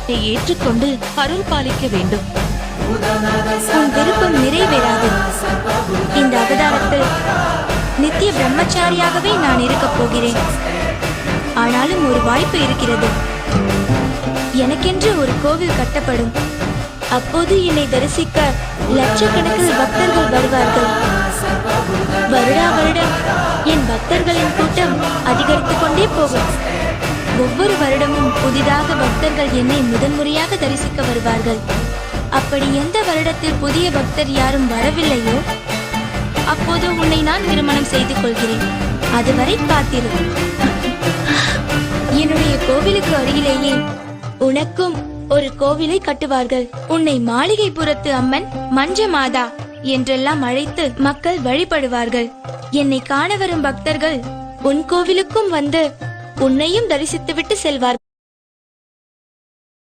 ஏற்றுக்கொண்டு அருள் பாலிக்க வேண்டும். உன் விருப்பம் நிறைவேறாது. இந்த அவதாரத்தில் நித்திய பிரம்மச்சாரியாகவே நான் இருக்கப் போகிறேன். ஆனாலும் ஒரு வாய்ப்பு இருக்கிறது. எனக்கென்று ஒரு கோவில் கட்டப்படும். அப்போது என்னை தரிசிக்க லட்சக்கணக்கில் பக்தர்கள் வருவார்கள். வருடா வருடம் என் பக்தர்களின் கூட்டம் அதிகரித்துக் கொண்டே போகும். ஒவ்வொரு வருடமும் புதிதாக பக்தர்கள் என்னை முதன்முறையாக தரிசிக்க வருவார்கள். அப்படி எந்த வருடத்தில் புதிய பக்தர் யாரும் வரவில்லையோ அப்போது உன்னை நான் திருமணம் செய்து கொள்கிறேன். அதுவரை காத்திரு. என்னுடைய கோவிலுக்கு அருகிலேயே உனக்கும் ஒரு கோவிலை கட்டுவார்கள். உன்னை மாளிகைபுரத்து அம்மன் மஞ்ச மாதா என்றெல்லாம் அழைத்து மக்கள் வழிபடுவார்கள். என்னை காண வரும் பக்தர்கள் உன் கோவிலுக்கும் வந்து உன்னையும் தரிசித்துவிட்டு செல்வார்கள்.